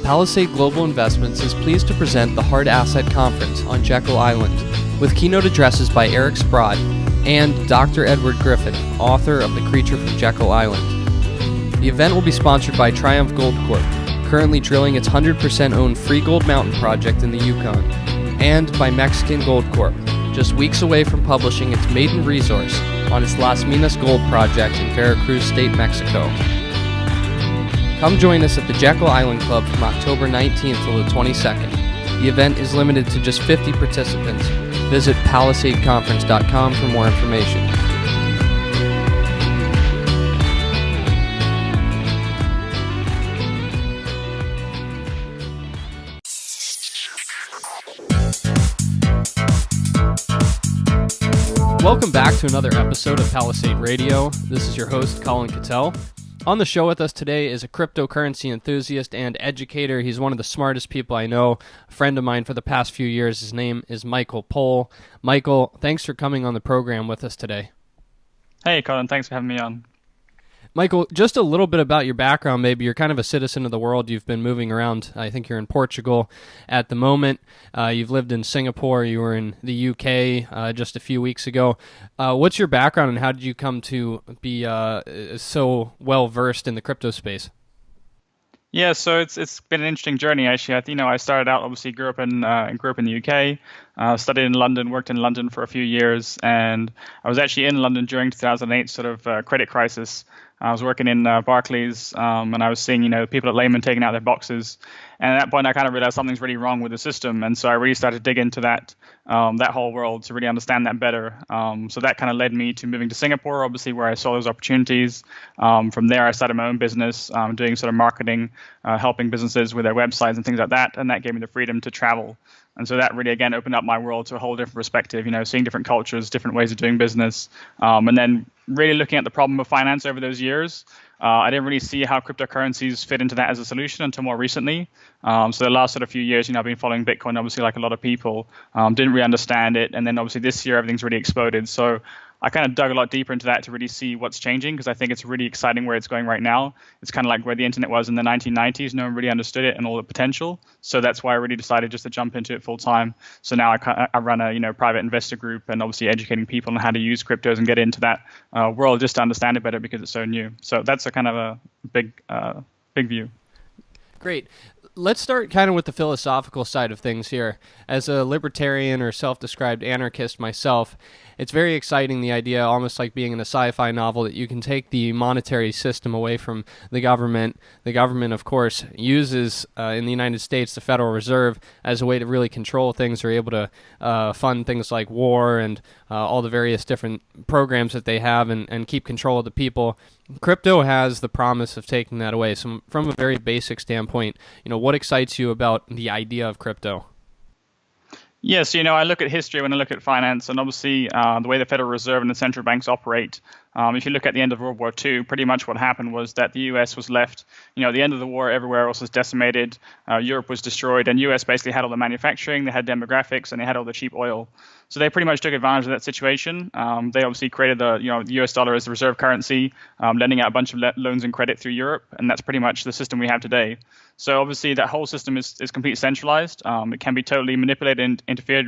Palisade Global Investments is pleased to present the Hard Asset Conference on Jekyll Island, with keynote addresses by Eric Sprott and Dr. Edward Griffin, author of The Creature from Jekyll Island. The event will be sponsored by Triumph Gold Corp, currently drilling its 100% owned Free Gold Mountain project in the Yukon, and by Mexican Gold Corp, just weeks away from publishing its maiden resource on its Las Minas Gold project in Veracruz State, Mexico. Come join us at the Jekyll Island Club from October 19th till the 22nd. The event is limited to just 50 participants. Visit palisadeconference.com for more information. Welcome back to another episode of Palisade Radio. This is your host, Colin Cattell. On the show with us today is a cryptocurrency enthusiast and educator. He's one of the smartest people I know, a friend of mine for the past few years. His name is Michael Pohl. Michael, thanks for coming on the program with us today. Hey, Colin. Thanks for having me on. Michael, just a little bit about your background, maybe. You're kind of a citizen of the world. You've been moving around. I think you're in Portugal at the moment. You've lived in Singapore. You were in the UK just a few weeks ago. What's your background and how did you come to be so well-versed in the crypto space? Yeah, so it's been an interesting journey, actually. I started out, obviously, grew up in the UK, studied in London, worked in London for a few years, and I was actually in London during 2008 sort of credit crisis. I was working in Barclays, and I was seeing, people at Lehman taking out their boxes. And at that point, I kind of realized something's really wrong with the system. And so I really started to dig into that whole world to really understand that better. So that kind of led me to moving to Singapore, obviously, where I saw those opportunities. From there, I started my own business, doing sort of marketing, helping businesses with their websites and things like that. And that gave me the freedom to travel. And so that really, again, opened up my world to a whole different perspective, seeing different cultures, different ways of doing business. And then really looking at the problem of finance over those years. I didn't really see how cryptocurrencies fit into that as a solution until more recently. So the last sort of few years, I've been following Bitcoin, obviously, like a lot of people, didn't really understand it. And then obviously this year, everything's really exploded. So I kind of dug a lot deeper into that to really see what's changing, because I think it's really exciting where it's going right now. It's kind of like where the internet was in the 1990s. No one really understood it and all the potential. So that's why I really decided just to jump into it full time. So now I run a private investor group and obviously educating people on how to use cryptos and get into that world just to understand it better because it's so new. So that's a kind of a big view. Great. Let's start kind of with the philosophical side of things here. As a libertarian or self-described anarchist myself, it's very exciting, the idea, almost like being in a sci-fi novel, that you can take the monetary system away from the government. The government, of course, uses, in the United States, the Federal Reserve as a way to really control things. They're able to fund things like war and all the various different programs that they have and keep control of the people. Crypto has the promise of taking that away. So from a very basic standpoint, what excites you about the idea of crypto? Yes, I look at history when I look at finance, and obviously the way the Federal Reserve and the central banks operate. If you look at the end of World War II, pretty much what happened was that the U.S. was left, at the end of the war, everywhere else was decimated, Europe was destroyed, and U.S. basically had all the manufacturing, they had demographics, and they had all the cheap oil. So they pretty much took advantage of that situation. They obviously created the U.S. dollar as the reserve currency, lending out a bunch of loans and credit through Europe, and that's pretty much the system we have today. So obviously that whole system is completely centralized. It can be totally manipulated and interfered,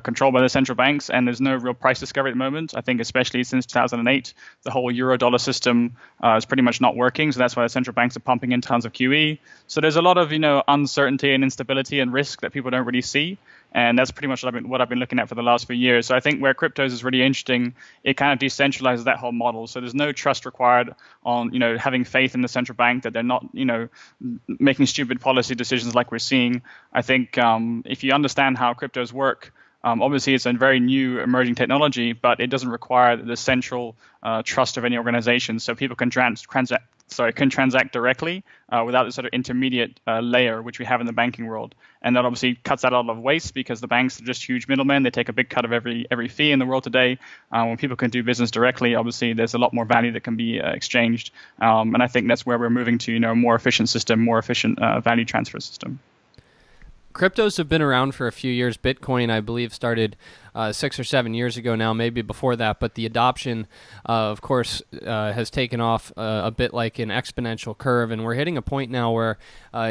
controlled by the central banks, and there's no real price discovery at the moment. I think especially since 2008, the whole euro-dollar system is pretty much not working. So that's why the central banks are pumping in tons of QE. So there's a lot of uncertainty and instability and risk that people don't really see. And that's pretty much what I've been looking at for the last few years. So I think where cryptos is really interesting, it kind of decentralizes that whole model. So there's no trust required on, having faith in the central bank that they're not, making stupid policy decisions like we're seeing. I think if you understand how cryptos work, obviously, it's a very new emerging technology, but it doesn't require the central trust of any organization. So people can transact directly without the sort of intermediate layer which we have in the banking world. And that obviously cuts out a lot of waste because the banks are just huge middlemen. They take a big cut of every fee in the world today. When people can do business directly, obviously there's a lot more value that can be exchanged. And I think that's where we're moving to, a more efficient system, more efficient value transfer system. Cryptos have been around for a few years. Bitcoin, I believe, started 6 or 7 years ago now, maybe before that, but the adoption, of course, has taken off a bit like an exponential curve, and we're hitting a point now where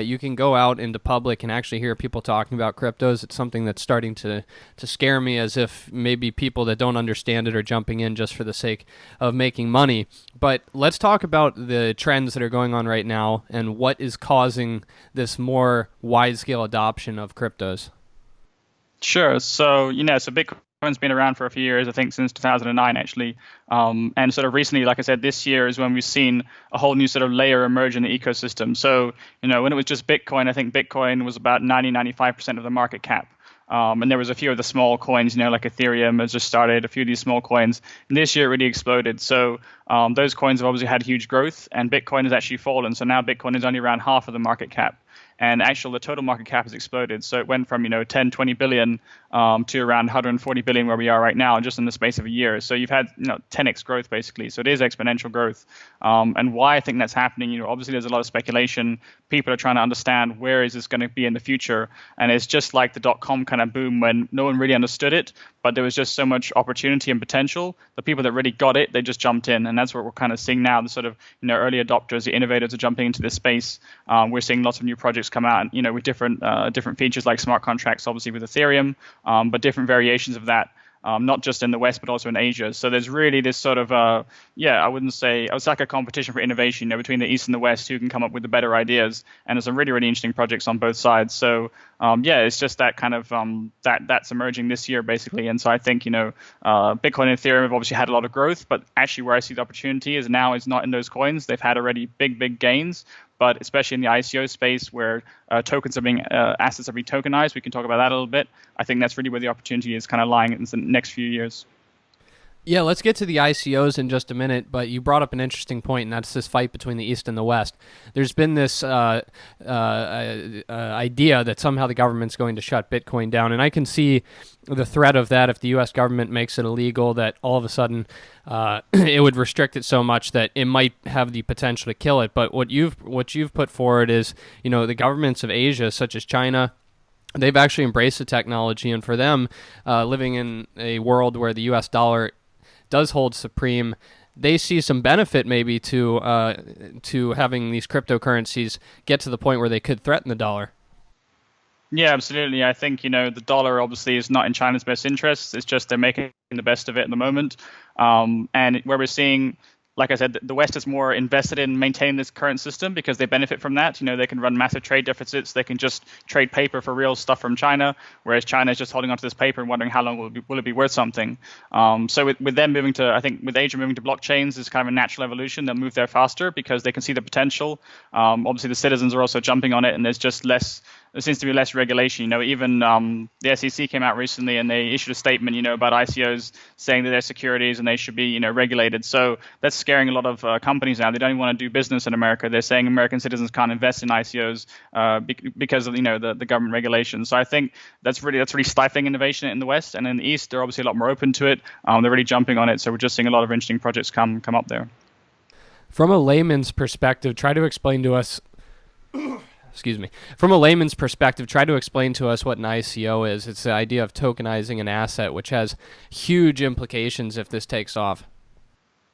you can go out into public and actually hear people talking about cryptos. It's something that's starting to scare me, as if maybe people that don't understand it are jumping in just for the sake of making money. But let's talk about the trends that are going on right now and what is causing this more wide-scale adoption of cryptos. Sure. So, so Bitcoin's been around for a few years, I think since 2009, actually. And sort of recently, like I said, this year is when we've seen a whole new sort of layer emerge in the ecosystem. So, when it was just Bitcoin, I think Bitcoin was about 95% of the market cap. And there was a few of the small coins, like Ethereum has just started, a few of these small coins. And this year it really exploded. So those coins have obviously had huge growth, and Bitcoin has actually fallen. So now Bitcoin is only around half of the market cap. And actually, the total market cap has exploded. So it went from 10, 20 billion to around 140 billion where we are right now, just in the space of a year. So you've had 10x growth basically. So it is exponential growth. And why I think that's happening, obviously there's a lot of speculation. People are trying to understand where is this going to be in the future. And it's just like the dot-com kind of boom when no one really understood it, but there was just so much opportunity and potential. The people that really got it, they just jumped in, and that's what we're kind of seeing now. The sort of early adopters, the innovators are jumping into this space. We're seeing lots of new projects come out, with different features like smart contracts, obviously with Ethereum, but different variations of that. Not just in the West, but also in Asia. So there's really this sort of, I wouldn't say, it's like a competition for innovation, between the East and the West, who can come up with the better ideas. And there's some really, really interesting projects on both sides. So, it's just that kind of, that's emerging this year, basically. And so I think, Bitcoin and Ethereum have obviously had a lot of growth, but actually where I see the opportunity is now is not in those coins. They've had already big gains. But especially in the ICO space where assets are being tokenized, we can talk about that a little bit. I think that's really where the opportunity is kind of lying in the next few years. Yeah, let's get to the ICOs in just a minute, but you brought up an interesting point, and that's this fight between the East and the West. There's been this idea that somehow the government's going to shut Bitcoin down, and I can see the threat of that if the U.S. government makes it illegal, that all of a sudden it would restrict it so much that it might have the potential to kill it. But what you've put forward is, the governments of Asia, such as China, they've actually embraced the technology, and for them, living in a world where the U.S. dollar does hold supreme, they see some benefit maybe to having these cryptocurrencies get to the point where they could threaten the dollar. Yeah, absolutely. I think, the dollar obviously is not in China's best interests. It's just they're making the best of it at the moment. And where we're seeing, like I said, the West is more invested in maintaining this current system because they benefit from that. They can run massive trade deficits. They can just trade paper for real stuff from China, whereas China is just holding onto this paper and wondering how long will it be worth something. So with them moving to, I think with Asia moving to blockchains is kind of a natural evolution. They'll move there faster because they can see the potential. Obviously, the citizens are also jumping on it, and there's just less. There seems to be less regulation. Even the SEC came out recently and they issued a statement, about ICOs saying that they're securities and they should be, regulated. So that's scaring a lot of companies now. They don't even want to do business in America. They're saying American citizens can't invest in ICOs because of, the government regulations. So I think that's really stifling innovation in the West. And in the East, they're obviously a lot more open to it. They're really jumping on it. So we're just seeing a lot of interesting projects come up there. From a layman's perspective, try to explain to us. Excuse me. From a layman's perspective, try to explain to us what an ICO is. It's the idea of tokenizing an asset, which has huge implications if this takes off.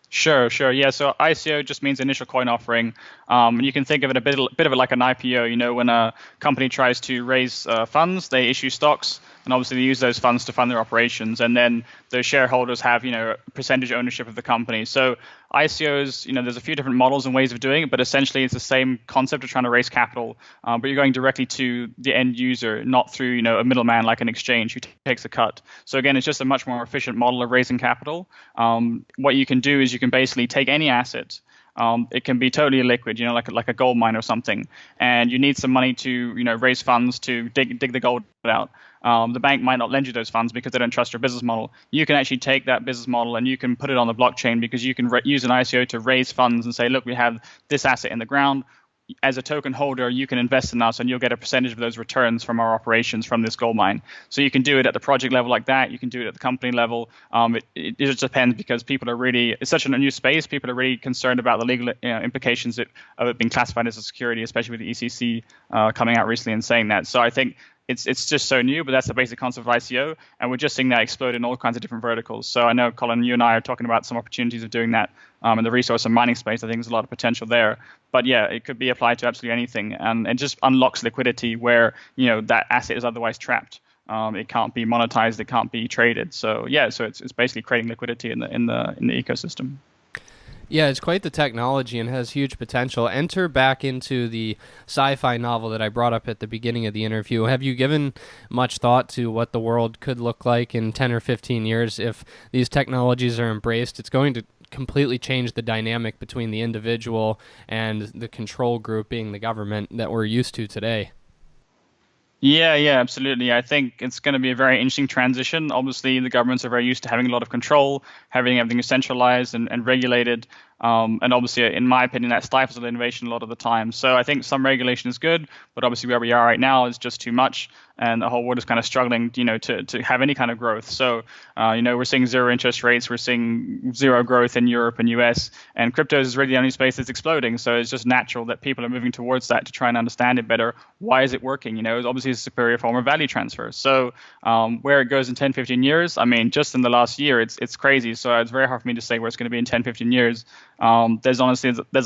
Sure. Yeah. So ICO just means initial coin offering. And you can think of it a bit of it like an IPO. When a company tries to raise funds, they issue stocks, and obviously they use those funds to fund their operations. And then the shareholders have, percentage ownership of the company. So ICOs, there's a few different models and ways of doing it, but essentially it's the same concept of trying to raise capital, but you're going directly to the end user, not through, a middleman like an exchange who takes a cut. So again, it's just a much more efficient model of raising capital. What you can do is you can basically take any asset. It can be totally liquid, like a gold mine or something, and you need some money to, raise funds to dig the gold out. The bank might not lend you those funds because they don't trust your business model. You can actually take that business model and you can put it on the blockchain because you can use an ICO to raise funds and say, look, we have this asset in the ground. As a token holder, you can invest in us and you'll get a percentage of those returns from our operations from this gold mine. So you can do it at the project level like that. You can do it at the company level. It just depends because it's such a new space. People are really concerned about the legal implications of it being classified as a security, especially with the ECC coming out recently and saying that. So I think it's just so new, but that's the basic concept of ICO, and we're just seeing that explode in all kinds of different verticals. So I know, Colin, you and I are talking about some opportunities of doing that in the resource and mining space. I think there's a lot of potential there. But yeah, it could be applied to absolutely anything, and it just unlocks liquidity where that asset is otherwise trapped. It can't be monetized, it can't be traded. So yeah, so it's basically creating liquidity in the ecosystem. Yeah, it's quite the technology and has huge potential. Enter back into the sci-fi novel that I brought up at the beginning of the interview. Have you given much thought to what the world could look like in 10 or 15 years if these technologies are embraced? It's going to completely change the dynamic between the individual and the control group being the government that we're used to today. Yeah, absolutely. I think it's going to be a very interesting transition. Obviously, the governments are very used to having a lot of control, having everything centralized and regulated. And obviously, in my opinion, that stifles innovation a lot of the time. So I think some regulation is good, but obviously where we are right now is just too much, and the whole world is kind of struggling, to have any kind of growth. So, we're seeing zero interest rates, we're seeing zero growth in Europe and US, and cryptos is really the only space that's exploding. So it's just natural that people are moving towards that to try and understand it better. Why is it working? It's obviously a superior form of value transfer. So where it goes in 10, 15 years, I mean, just in the last year, it's crazy. So it's very hard for me to say where it's going to be in 10, 15 years. There's a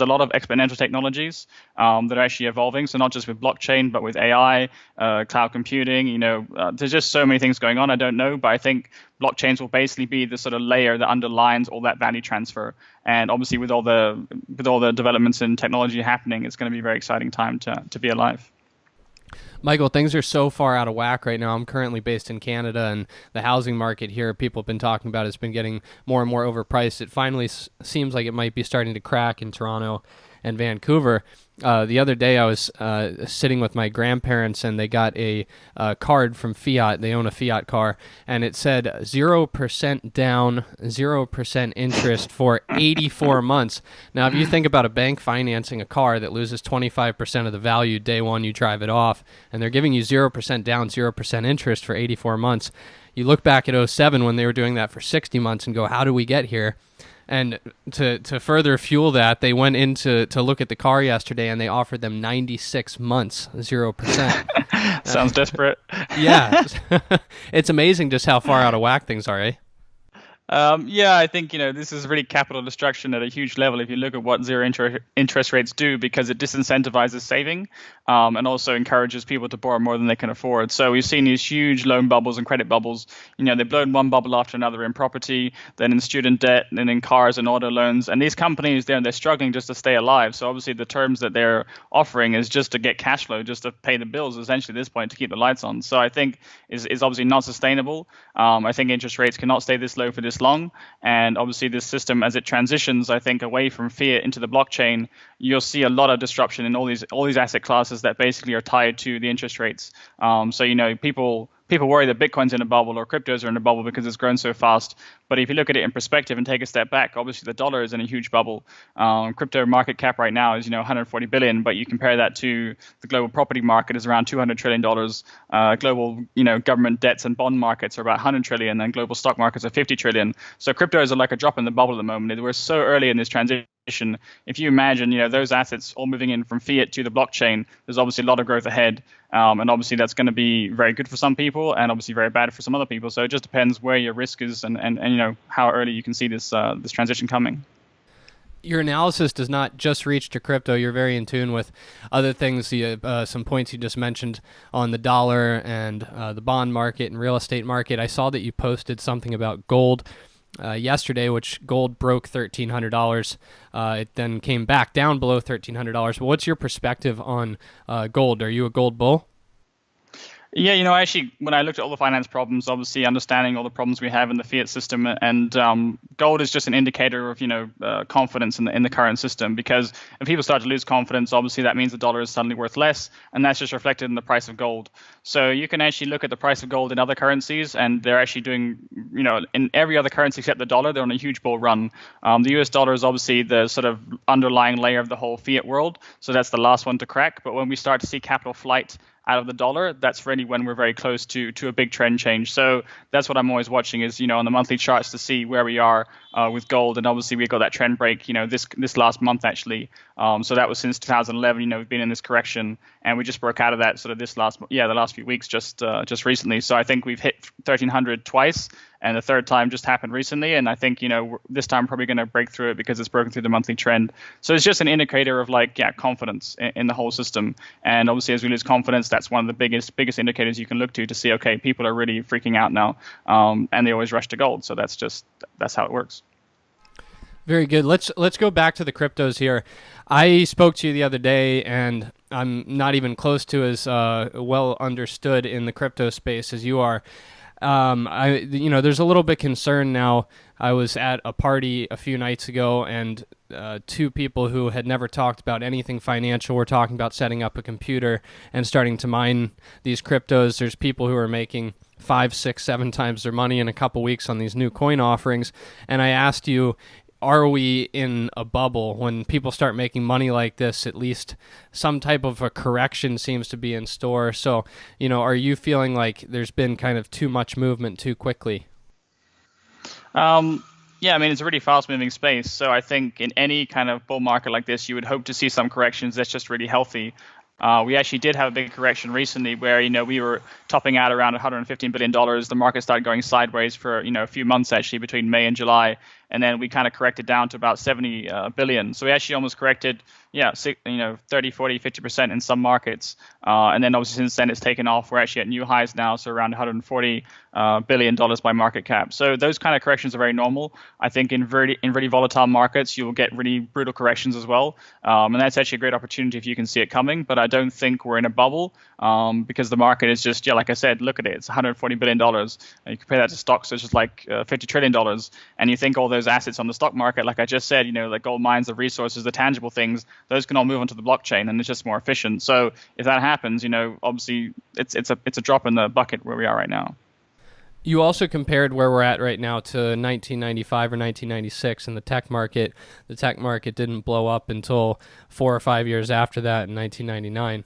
lot of exponential technologies that are actually evolving. So not just with blockchain, but with AI, cloud computing. There's just so many things going on. I don't know, but I think blockchains will basically be the sort of layer that underlines all that value transfer. And obviously, with all the developments in technology happening, it's going to be a very exciting time to be alive. Michael, things are so far out of whack right now. I'm currently based in Canada, and the housing market here, people have been talking about, has been getting more and more overpriced. It finally seems like it might be starting to crack in Toronto and Vancouver. The other day I was sitting with my grandparents, and they got a card from Fiat. They own a Fiat car, and it said 0% down, 0% interest for 84 months. Now, if you think about a bank financing a car that loses 25% of the value day one you drive it off, and they're giving you 0% down, 0% interest for 84 months, you look back at '07 when they were doing that for 60 months and go, how do we get here? And to further fuel that, they went in to look at the car yesterday, and they offered them 96 months, 0%. Sounds desperate. Yeah. It's amazing just how far out of whack things are, eh? I think this is really capital destruction at a huge level if you look at what zero interest rates do, because it disincentivizes saving and also encourages people to borrow more than they can afford. So we've seen these huge loan bubbles and credit bubbles. They've blown one bubble after another in property, then in student debt, then in cars and auto loans. And these companies, they're struggling just to stay alive. So obviously the terms that they're offering is just to get cash flow, just to pay the bills essentially at this point, to keep the lights on. So I think is obviously not sustainable. I think interest rates cannot stay this low for this long, and obviously this system, as it transitions, I think, away from fiat into the blockchain, you'll see a lot of disruption in all these asset classes that basically are tied to the interest rates. So people worry that Bitcoin's in a bubble or cryptos are in a bubble because it's grown so fast. But if you look at it in perspective and take a step back, obviously the dollar is in a huge bubble. Crypto market cap right now is 140 billion, but you compare that to the global property market is around $200 trillion. Global government debts and bond markets are about 100 trillion, and global stock markets are 50 trillion. So cryptos are like a drop in the bubble at the moment. We're so early in this transition. If you imagine, those assets all moving in from fiat to the blockchain, there's obviously a lot of growth ahead. And obviously that's going to be very good for some people and obviously very bad for some other people. So it just depends where your risk is and how early you can see this transition coming. Your analysis does not just reach to crypto. You're very in tune with other things. Some points you just mentioned on the dollar and the bond market and real estate market. I saw that you posted something about gold yesterday, which gold broke $1,300. It then came back down below $1,300. But what's your perspective on gold? Are you a gold bull? Yeah, actually, when I looked at all the finance problems, obviously understanding all the problems we have in the fiat system, and gold is just an indicator of, confidence in the current system. Because if people start to lose confidence, obviously that means the dollar is suddenly worth less, and that's just reflected in the price of gold. So you can actually look at the price of gold in other currencies, and they're actually doing, in every other currency except the dollar, they're on a huge bull run. The US dollar is obviously the sort of underlying layer of the whole fiat world, so that's the last one to crack. But when we start to see capital flight out of the dollar, that's really when we're very close to a big trend change. So that's what I'm always watching is, on the monthly charts to see where we are with gold. And obviously we got that trend break, this last month actually. So that was since 2011, we've been in this correction, and we just broke out of that sort of the last few weeks just recently. So I think we've hit 1300 twice, and the third time just happened recently. And I think, this time we're probably going to break through it because it's broken through the monthly trend. So it's just an indicator of confidence in the whole system. And obviously as we lose confidence, that's one of the biggest indicators you can look to see, okay, people are really freaking out now. And they always rush to gold. So that's how it works. Very good. Let's go back to the cryptos here. I spoke to you the other day, and I'm not even close to as well understood in the crypto space as you are. There's a little bit concern now. I was at a party a few nights ago, and two people who had never talked about anything financial were talking about setting up a computer and starting to mine these cryptos. There's people who are making 5, 6, 7 times their money in a couple weeks on these new coin offerings. And I asked you, are we in a bubble? When people start making money like this, at least some type of a correction seems to be in store. So, are you feeling like there's been kind of too much movement too quickly? Yeah, I mean, it's a really fast-moving space. So I think in any kind of bull market like this, you would hope to see some corrections that's just really healthy. We actually did have a big correction recently where, we were topping out around $115 billion. The market started going sideways for, a few months actually between May and July. And then we kind of corrected down to about 70 billion. So we actually almost corrected, 30, 40, 50% in some markets. And then obviously since then it's taken off. We're actually at new highs now, so around $140 billion by market cap. So those kind of corrections are very normal. I think in really volatile markets, you will get really brutal corrections as well. And that's actually a great opportunity if you can see it coming. But I don't think we're in a bubble because the market is just, like I said, look at it. It's $140 billion. And you compare that to stocks, it's just like $50 trillion. And you think all those assets on the stock market, like I just said, like gold mines, the resources, the tangible things, those can all move onto the blockchain, and it's just more efficient. So if that happens, obviously it's a drop in the bucket where we are right now. You also compared where we're at right now to 1995 or 1996 in the tech market. The tech market didn't blow up until 4 or 5 years after that in 1999.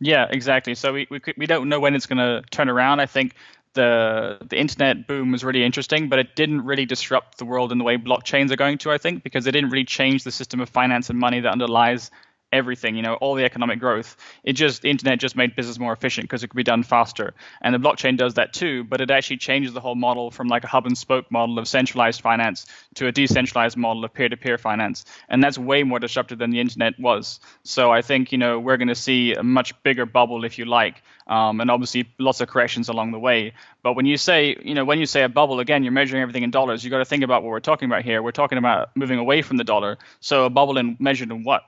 Yeah, exactly. So we don't know when it's going to turn around. I think the internet boom was really interesting, but it didn't really disrupt the world in the way blockchains are going to, I think, because it didn't really change the system of finance and money that underlies everything, all the economic growth. The internet just made business more efficient because it could be done faster. And the blockchain does that too, but it actually changes the whole model from like a hub and spoke model of centralized finance to a decentralized model of peer-to-peer finance. And that's way more disruptive than the internet was. So I think, we're going to see a much bigger bubble, if you like. And obviously lots of corrections along the way. But when you say a bubble, again, you're measuring everything in dollars. You got to think about what we're talking about here. We're talking about moving away from the dollar. So a bubble measured in what?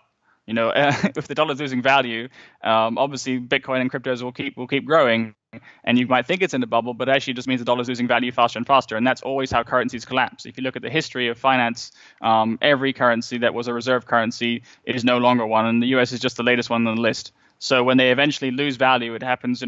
If the dollar's losing value, obviously Bitcoin and cryptos will keep growing, and you might think it's in a bubble, but actually it just means the dollar's losing value faster and faster, and that's always how currencies collapse. If you look at the history of finance, every currency that was a reserve currency is no longer one, and the US is just the latest one on the list. So when they eventually lose value, it happens,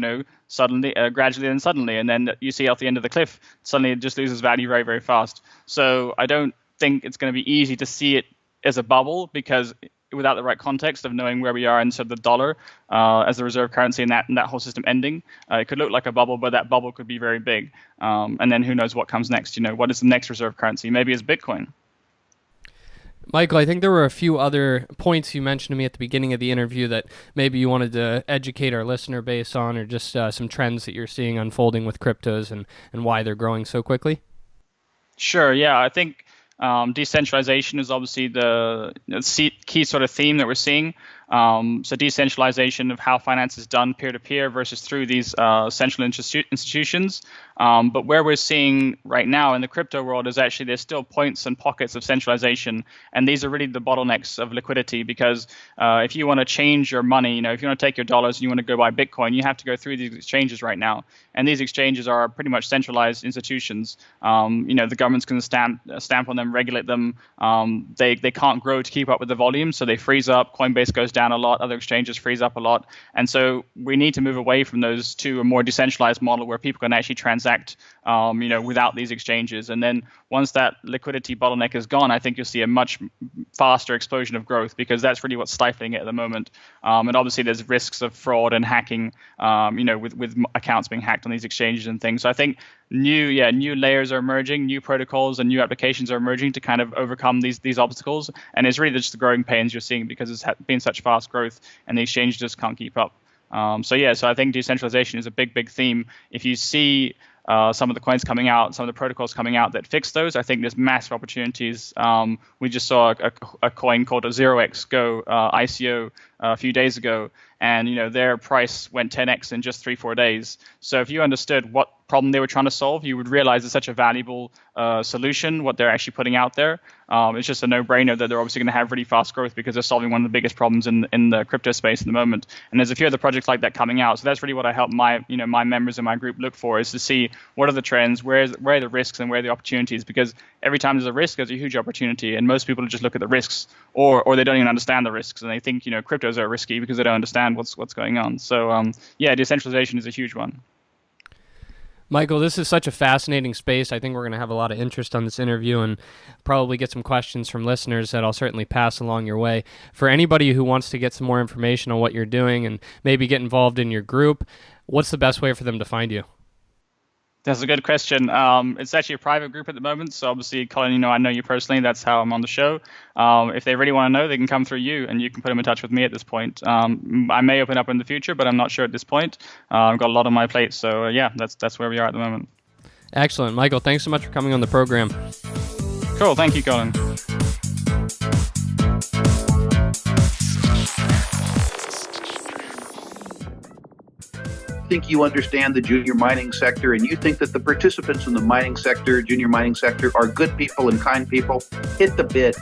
suddenly, gradually, and suddenly, and then you see at the end of the cliff, suddenly it just loses value very, very fast. So I don't think it's going to be easy to see it as a bubble because without the right context of knowing where we are inside the dollar as the reserve currency and that whole system ending, it could look like a bubble, but that bubble could be very big. And then who knows what comes next? What is the next reserve currency? Maybe it's Bitcoin. Michael, I think there were a few other points you mentioned to me at the beginning of the interview that maybe you wanted to educate our listener base on, or just some trends that you're seeing unfolding with cryptos and why they're growing so quickly. Sure. Yeah, I think decentralization is obviously the key sort of theme that we're seeing. So decentralization of how finance is done peer-to-peer versus through these central institutions. But where we're seeing right now in the crypto world is actually there's still points and pockets of centralization. And these are really the bottlenecks of liquidity because if you want to change your money, if you want to take your dollars and you want to go buy Bitcoin, you have to go through these exchanges right now. And these exchanges are pretty much centralized institutions. The government's going to stamp on them, regulate them. They can't grow to keep up with the volume, so they freeze up. Coinbase goes down. down a lot, other exchanges freeze up a lot. And so we need to move away from those to a more decentralized model where people can actually transact, without these exchanges. And then once that liquidity bottleneck is gone, I think you'll see a much faster explosion of growth, because that's really what's stifling it at the moment. And obviously there's risks of fraud and hacking, with accounts being hacked on these exchanges and things. So I think new layers are emerging, new protocols and new applications are emerging to kind of overcome these obstacles. And it's really just the growing pains you're seeing because it's been such fast growth and the exchanges just can't keep up. So I think decentralization is a big theme. If you see some of the coins coming out, some of the protocols coming out that fix those, I think there's massive opportunities. We just saw a coin called a 0x Go ICO a few days ago, and their price went 10x in just 3-4 days. So if you understood what problem they were trying to solve, you would realize it's such a valuable solution, what they're actually putting out there. It's just a no-brainer that they're obviously going to have really fast growth because they're solving one of the biggest problems in the crypto space at the moment. And there's a few other projects like that coming out. So that's really what I help my members in my group look for, is to see what are the trends, where are the risks and where are the opportunities, because every time there's a risk, there's a huge opportunity. And most people just look at the risks or they don't even understand the risks. And they think, cryptos are risky because they don't understand what's going on. So decentralization is a huge one. Michael, this is such a fascinating space. I think we're going to have a lot of interest on this interview and probably get some questions from listeners that I'll certainly pass along your way. For anybody who wants to get some more information on what you're doing and maybe get involved in your group, what's the best way for them to find you? That's a good question. It's actually a private group at the moment. So obviously, Colin, I know you personally. That's how I'm on the show. If they really want to know, they can come through you, and you can put them in touch with me at this point. I may open up in the future, but I'm not sure at this point. I've got a lot on my plate. So that's where we are at the moment. Excellent. Michael, thanks so much for coming on the program. Cool. Thank you, Colin. Think you understand the junior mining sector and you think that the participants in the mining sector, junior mining sector, are good people and kind people, hit the bid.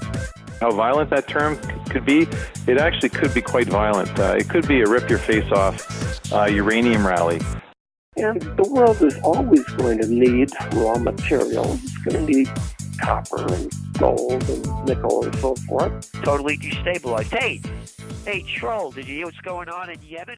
How violent that term could be? It actually could be quite violent. It could be a rip-your-face-off uranium rally. And the world is always going to need raw materials. It's going to need copper and gold and nickel and so forth. Totally destabilized. Hey, Troll, did you hear what's going on in Yemen?